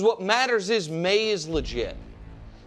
what matters is Maye is legit.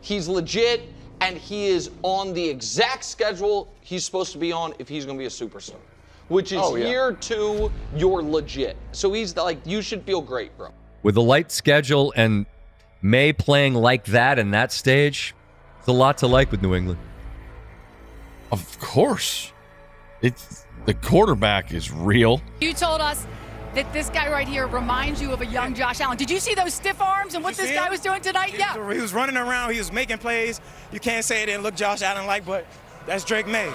He's legit, and he is on the exact schedule he's supposed to be on if he's going to be a superstar, which is year 2, you're legit. So he's like, you should feel great, bro. With a light schedule and Maye playing like that in that stage, it's a lot to like with New England. Of course. It's the quarterback is real. You told us that this guy right here reminds you of a young Josh Allen. Did you see those stiff arms and what this guy was doing tonight? Yeah. He was running around. He was making plays. You can't say it didn't look Josh Allen-like, but that's Drake Maye.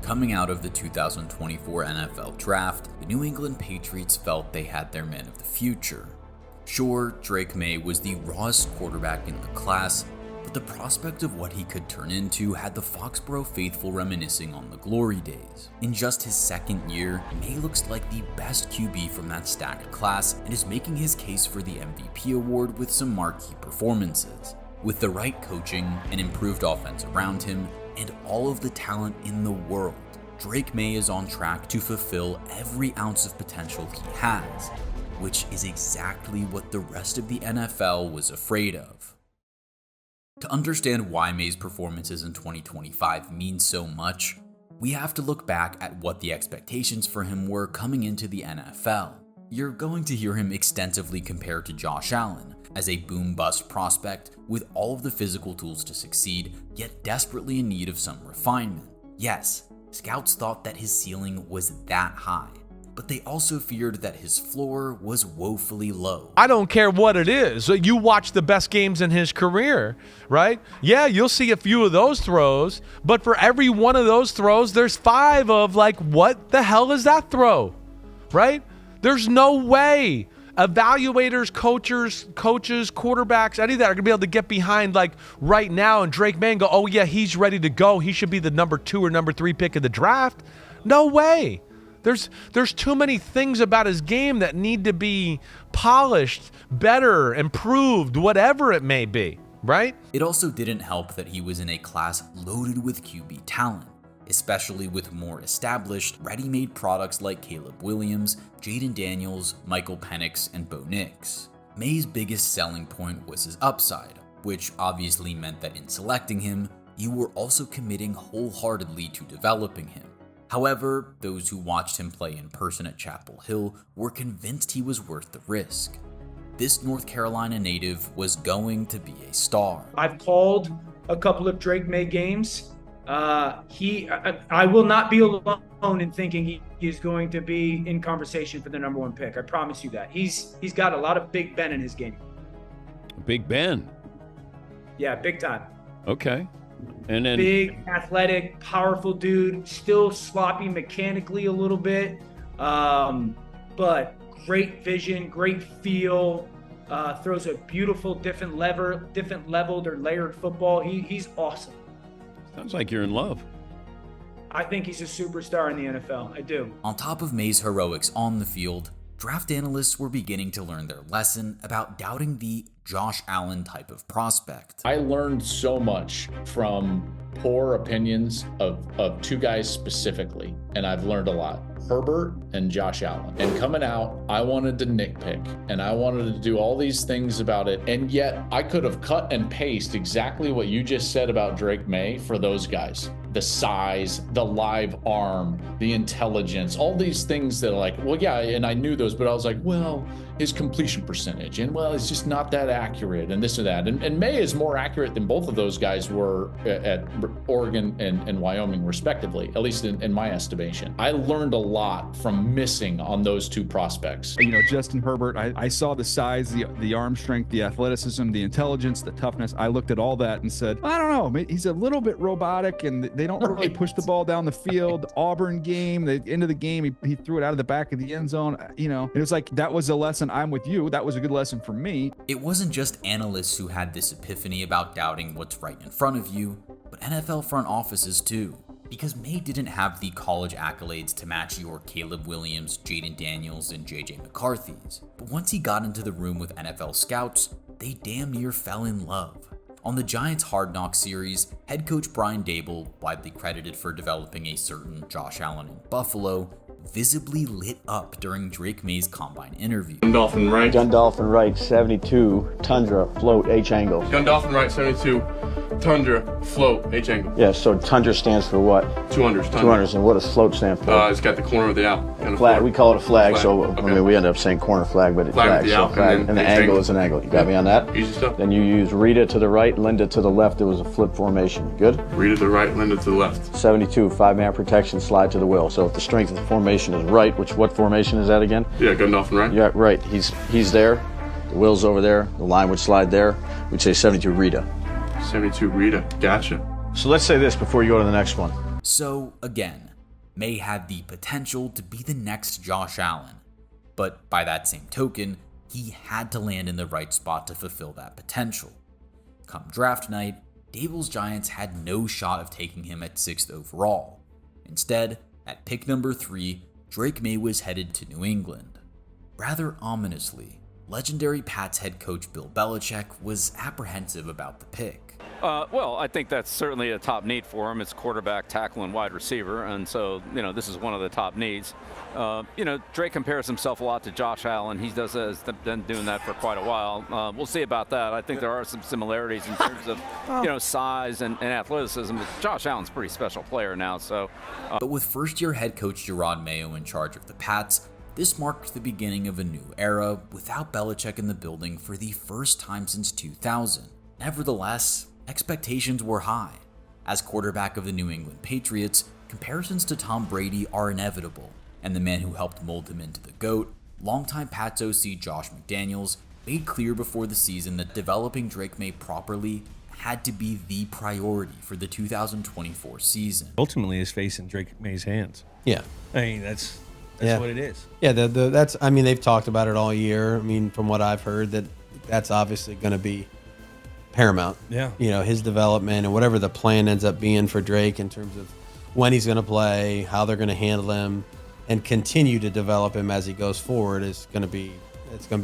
Coming out of the 2024 NFL Draft, the New England Patriots felt they had their man of the future. Sure, Drake Maye was the rawest quarterback in the class, but the prospect of what he could turn into had the Foxborough faithful reminiscing on the glory days. In just his second year, Maye looks like the best QB from that stacked class and is making his case for the MVP award with some marquee performances. With the right coaching, an improved offense around him, and all of the talent in the world, Drake Maye is on track to fulfill every ounce of potential he has, which is exactly what the rest of the NFL was afraid of. To understand why Maye's performances in 2025 mean so much, we have to look back at what the expectations for him were coming into the NFL. You're going to hear him extensively compared to Josh Allen as a boom-bust prospect with all of the physical tools to succeed, yet desperately in need of some refinement. Yes, scouts thought that his ceiling was that high, but they also feared that his floor was woefully low. I don't care what it is. You watch the best games in his career, right? Yeah, you'll see a few of those throws, but for every one of those throws, there's 5 of like, what the hell is that throw, right? There's no way evaluators, coaches, quarterbacks, any of that are going to be able to get behind like right now and Drake Maye and go, oh yeah, he's ready to go. He should be the number 2 or number 3 pick of the draft. No way. There's too many things about his game that need to be polished, better, improved, whatever it may be, right? It also didn't help that he was in a class loaded with QB talent, especially with more established, ready-made products like Caleb Williams, Jaden Daniels, Michael Penix, and Bo Nix. Maye's biggest selling point was his upside, which obviously meant that in selecting him, you were also committing wholeheartedly to developing him. However, those who watched him play in person at Chapel Hill were convinced he was worth the risk. This North Carolina native was going to be a star. I've called a couple of Drake Maye games. I will not be alone in thinking he is going to be in conversation for the number 1 pick. I promise you that. He's got a lot of Big Ben in his game. Big Ben. Yeah, big time. Okay. And then big, athletic, powerful dude, still sloppy mechanically a little bit, but great vision, great feel, throws a beautiful different leveled or layered football. He's awesome. Sounds like you're in love. I think he's a superstar in the NFL. I do. On top of Maye's heroics on the field, draft analysts were beginning to learn their lesson about doubting the Josh Allen type of prospect. I learned so much from poor opinions of 2 guys specifically, and I've learned a lot. Herbert and Josh Allen. And coming out, I wanted to nitpick, and I wanted to do all these things about it, and yet I could have cut and pasted exactly what you just said about Drake Maye for those guys. The size, the live arm, the intelligence, all these things that are like, well, yeah, and I knew those, but I was like, well, his completion percentage, and well, it's just not that accurate, and this and that. And Maye is more accurate than both of those guys were at Oregon and Wyoming, respectively, at least in my estimation. I learned a lot from missing on those 2 prospects. You know, Justin Herbert, I saw the size, the arm strength, the athleticism, the intelligence, the toughness. I looked at all that and said, I don't know, he's a little bit robotic, and they don't really push the ball down the field. Auburn game, the end of the game, he threw it out of the back of the end zone. You know, it was like, that was a lesson. I'm with you. That was a good lesson for me. It wasn't just analysts who had this epiphany about doubting what's right in front of you, but NFL front offices too. Because Maye didn't have the college accolades to match your Caleb Williams, Jaden Daniels, and JJ McCarthy's. But once he got into the room with NFL scouts, they damn near fell in love. On the Giants' Hard Knocks series, head coach Brian Daboll, widely credited for developing a certain Josh Allen in Buffalo, visibly lit up during Drake Maye's combine interview. Gundolphin right. Gundolphin right, 72, Tundra, float, H angle. Gundolphin right, 72, Tundra, float, H angle. Yeah, so Tundra stands for what? 200s. 200s, and what does float stand for? It's got the corner of the out. Flag, we call it a flag, so I mean, we end up saying corner flag, but it's flag. With the so out, flag, and the angle is an angle. You got me on that? Easy stuff. Then you use Rita to the right, Linda to the left. It was a flip formation. Good? Rita to the right, Linda to the left. 72, 5-man protection, slide to the will. So if the strength of the formation is right, what formation is that again? Yeah, Gundolphin right. Yeah, right. He's there. The will's over there. The line would slide there. We'd say 72 Rita. 72 Rita. Gotcha. So let's say this before you go to the next one. So again, Maye had the potential to be the next Josh Allen, but by that same token, he had to land in the right spot to fulfill that potential. Come draft night, Daboll's Giants had no shot of taking him at 6th overall. Instead, at pick number 3, Drake Maye was headed to New England. Rather ominously, legendary Pats head coach Bill Belichick was apprehensive about the pick. Well, I think that's certainly a top need for him. It's quarterback, tackle, and wide receiver, and so, this is one of the top needs. Drake compares himself a lot to Josh Allen. He has been doing that for quite a while. We'll see about that. I think there are some similarities in terms of, size and athleticism. Josh Allen's a pretty special player now, so. But with first-year head coach Jerod Mayo in charge of the Pats, this marked the beginning of a new era without Belichick in the building for the first time since 2000. Nevertheless, expectations were high. As quarterback of the New England Patriots, comparisons to Tom Brady are inevitable, and the man who helped mold him into the GOAT, longtime Pats OC Josh McDaniels, made clear before the season that developing Drake Maye properly had to be the priority for the 2024 season. Ultimately, his face in Drake Maye's hands. Yeah. I mean, that's what it is. Yeah, they've talked about it all year. I mean, from what I've heard, that's obviously going to be paramount. Yeah. His development and whatever the plan ends up being for Drake in terms of when he's going to play, how they're going to handle him, and continue to develop him as he goes forward it's going to be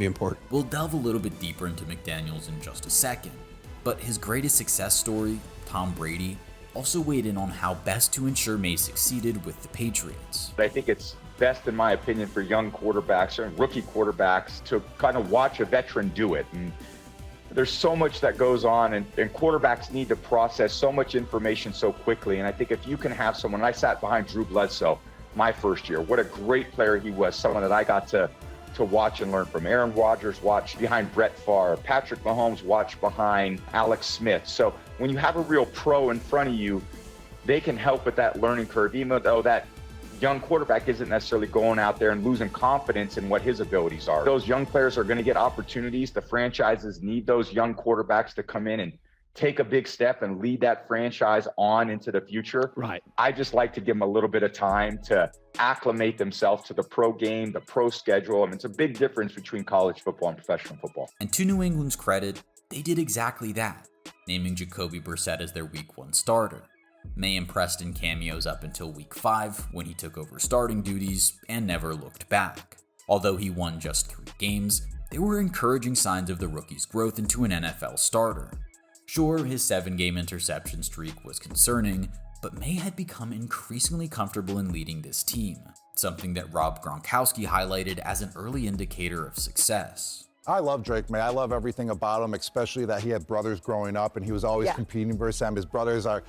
important. We'll delve a little bit deeper into McDaniels in just a second, but his greatest success story, Tom Brady, also weighed in on how best to ensure Maye succeeded with the Patriots. I think it's best, in my opinion, for young quarterbacks and rookie quarterbacks to kind of watch a veteran do it. And there's so much that goes on, and quarterbacks need to process so much information so quickly. And I think if you can have someone, I sat behind Drew Bledsoe my first year. What a great player he was, someone that I got to watch and learn from. Aaron Rodgers watched behind Brett Favre. Patrick Mahomes watched behind Alex Smith. So when you have a real pro in front of you, they can help with that learning curve, even though that young quarterback isn't necessarily going out there and losing confidence in what his abilities are. Those young players are going to get opportunities. The franchises need those young quarterbacks to come in and take a big step and lead that franchise on into the future. Right. I just like to give them a little bit of time to acclimate themselves to the pro game, the pro schedule. I mean, it's a big difference between college football and professional football. And to New England's credit, they did exactly that, naming Jacoby Brissett as their Week 1 starter. Maye impressed in cameos up until Week 5, when he took over starting duties and never looked back. Although he won just 3 games, there were encouraging signs of the rookie's growth into an NFL starter. Sure, his 7-game interception streak was concerning, but Maye had become increasingly comfortable in leading this team, something that Rob Gronkowski highlighted as an early indicator of success. I love Drake Maye. I love everything about him, especially that he had brothers growing up and he was always competing versus them. His brothers are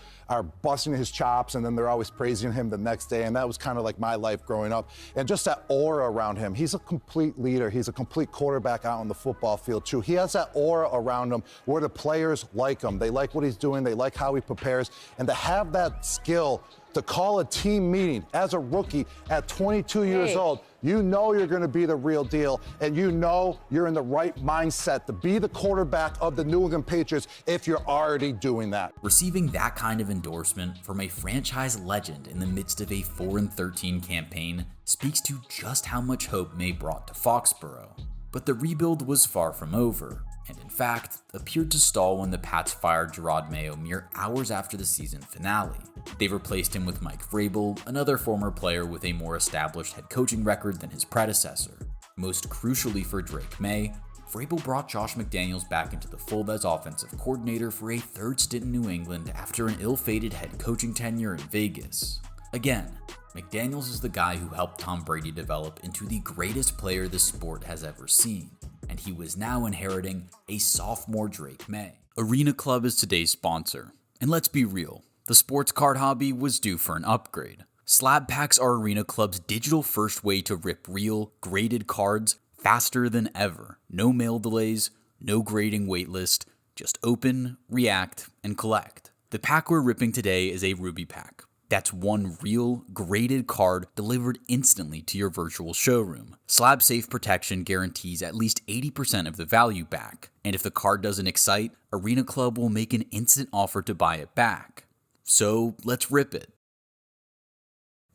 busting his chops and then they're always praising him the next day. And that was kind of like my life growing up. And just that aura around him. He's a complete leader. He's a complete quarterback out on the football field too. He has that aura around him where the players like him. They like what he's doing. They like how he prepares. And to have that skill to call a team meeting as a rookie at 22 years old, you know you're going to be the real deal, and you know you're in the right mindset to be the quarterback of the New England Patriots if you're already doing that. Receiving that kind of endorsement from a franchise legend in the midst of a 4-13 campaign speaks to just how much hope Maye brought to Foxborough. But the rebuild was far from over, and in fact, appeared to stall when the Pats fired Jerod Mayo mere hours after the season finale. They replaced him with Mike Vrabel, another former player with a more established head coaching record than his predecessor. Most crucially for Drake Maye, Vrabel brought Josh McDaniels back into the fold as offensive coordinator for a 3rd stint in New England after an ill-fated head coaching tenure in Vegas. Again, McDaniels is the guy who helped Tom Brady develop into the greatest player the sport has ever seen, and he was now inheriting a sophomore Drake Maye. Arena Club is today's sponsor, and let's be real, the sports card hobby was due for an upgrade. Slab packs are Arena Club's digital-first way to rip real, graded cards faster than ever. No mail delays, no grading waitlist, just open, react, and collect. The pack we're ripping today is a Ruby pack. That's one real, graded card delivered instantly to your virtual showroom. Slab Safe Protection guarantees at least 80% of the value back, and if the card doesn't excite, Arena Club will make an instant offer to buy it back. So let's rip it.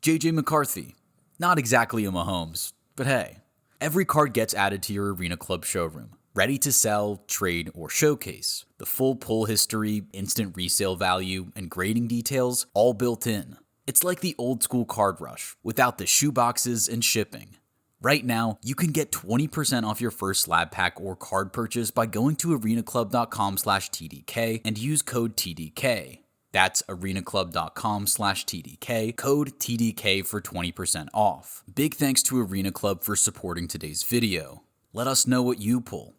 JJ McCarthy. Not exactly a Mahomes, but hey, every card gets added to your Arena Club showroom. Ready to sell, trade, or showcase. The full pull history, instant resale value, and grading details all built in. It's like the old school card rush, without the shoeboxes and shipping. Right now, you can get 20% off your first slab pack or card purchase by going to arenaclub.com/TDK and use code TDK. That's arenaclub.com/TDK, code TDK for 20% off. Big thanks to Arena Club for supporting today's video. Let us know what you pull.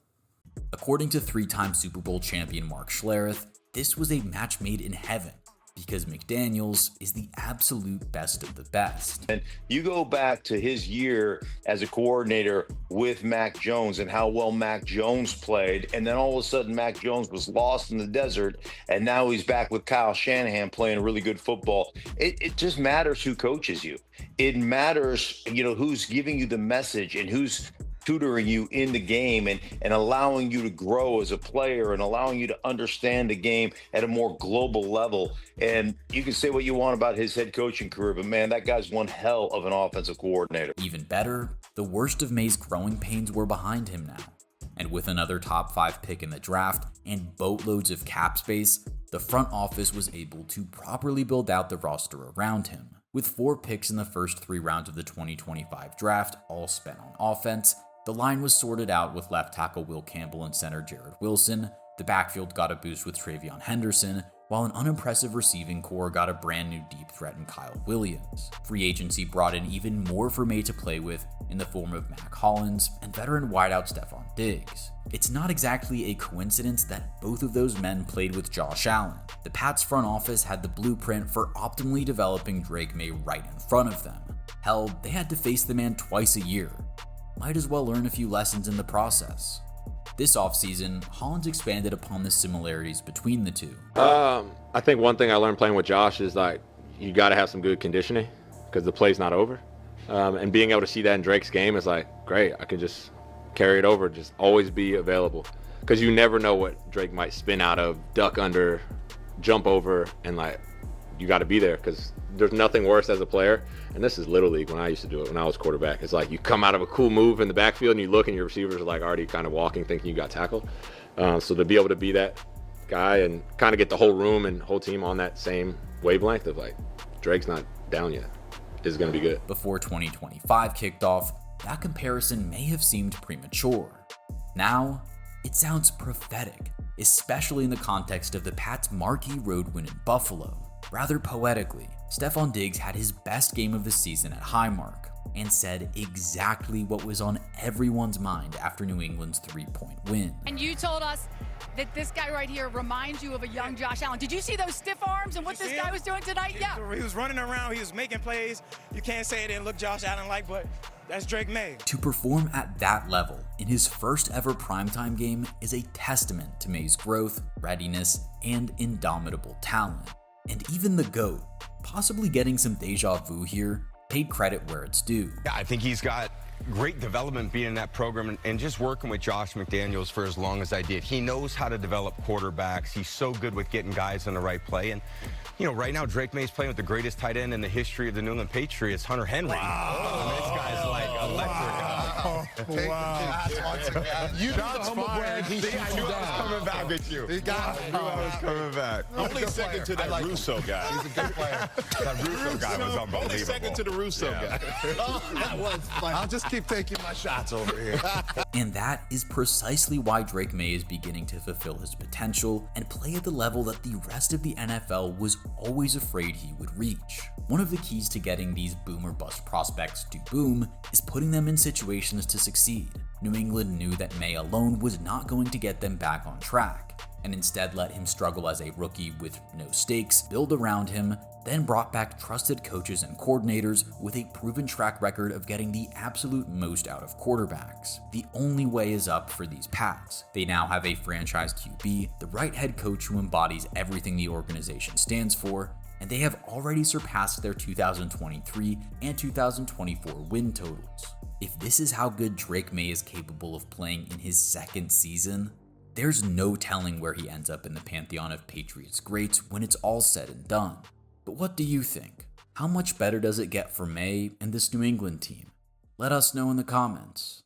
According to three-time Super Bowl champion Mark Schlereth, this was a match made in heaven because McDaniels is the absolute best of the best. And you go back to his year as a coordinator with Mac Jones and how well Mac Jones played, and then all of a sudden Mac Jones was lost in the desert, and now he's back with Kyle Shanahan playing really good football. It just matters who coaches you. It matters, who's giving you the message and who's tutoring you in the game and allowing you to grow as a player and allowing you to understand the game at a more global level. And you can say what you want about his head coaching career, but man, that guy's one hell of an offensive coordinator. Even better, the worst of Maye's growing pains were behind him now. And with another top 5 pick in the draft and boatloads of cap space, the front office was able to properly build out the roster around him. With 4 picks in the first 3 rounds of the 2025 draft, all spent on offense, the line was sorted out with left tackle Will Campbell and center Jared Wilson. The backfield got a boost with Travion Henderson, while an unimpressive receiving core got a brand new deep threat in Kyle Williams. Free agency brought in even more for Maye to play with in the form of Mac Hollins and veteran wideout Stephon Diggs. It's not exactly a coincidence that both of those men played with Josh Allen. The Pats front office had the blueprint for optimally developing Drake Maye right in front of them. Hell, they had to face the man twice a year. Might as well learn a few lessons in the process. This offseason, Hollins expanded upon the similarities between the two. I think one thing I learned playing with Josh is you got to have some good conditioning because the play's not over. And being able to see that in Drake's game is great. I can just carry it over, just always be available. Because you never know what Drake might spin out of, duck under, jump over, and you got to be there because there's nothing worse as a player. And this is Little League when I used to do it when I was quarterback. It's you come out of a cool move in the backfield and you look and your receivers are already kind of walking thinking you got tackled. So to be able to be that guy and kind of get the whole room and whole team on that same wavelength of Drake's not down yet is going to be good. Before 2025 kicked off, that comparison may have seemed premature. Now, it sounds prophetic, especially in the context of the Pats' marquee road win in Buffalo. Rather poetically, Stephon Diggs had his best game of the season at Highmark and said exactly what was on everyone's mind after New England's 3-point win. And you told us that this guy right here reminds you of a young Josh Allen. Did you see those stiff arms and what this guy was doing tonight? Yeah. He was running around. He was making plays. You can't say it didn't look Josh Allen-like, but that's Drake Maye. To perform at that level in his first ever primetime game is a testament to Maye's growth, readiness, and indomitable talent. And even the GOAT, possibly getting some deja vu here, paid credit where it's due. Yeah, I think he's got great development being in that program and just working with Josh McDaniels for as long as I did. He knows how to develop quarterbacks. He's so good with getting guys in the right play. And, right now Drake Maye's playing with the greatest tight end in the history of the New England Patriots, Hunter Henry. Wow. This guy's electric. Wow. You do the humble brag. He shoots I knew I was coming back with you. He got I knew I was coming back. Only second to that Russo guy. He's a good player. That Russo guy was unbelievable. Only second to the Russo guy. That was fun. I'll just keep taking my shots over here. And that is precisely why Drake Maye is beginning to fulfill his potential and play at the level that the rest of the NFL was always afraid he would reach. One of the keys to getting these boom or bust prospects to boom is putting them in situations to succeed. New England knew that Maye alone was not going to get them back on track, and instead let him struggle as a rookie with no stakes, build around him, then brought back trusted coaches and coordinators with a proven track record of getting the absolute most out of quarterbacks. The only way is up for these Pats. They now have a franchise QB, the right head coach who embodies everything the organization stands for, and they have already surpassed their 2023 and 2024 win totals. If this is how good Drake Maye is capable of playing in his second season, there's no telling where he ends up in the pantheon of Patriots greats when it's all said and done. But what do you think? How much better does it get for Maye and this New England team? Let us know in the comments.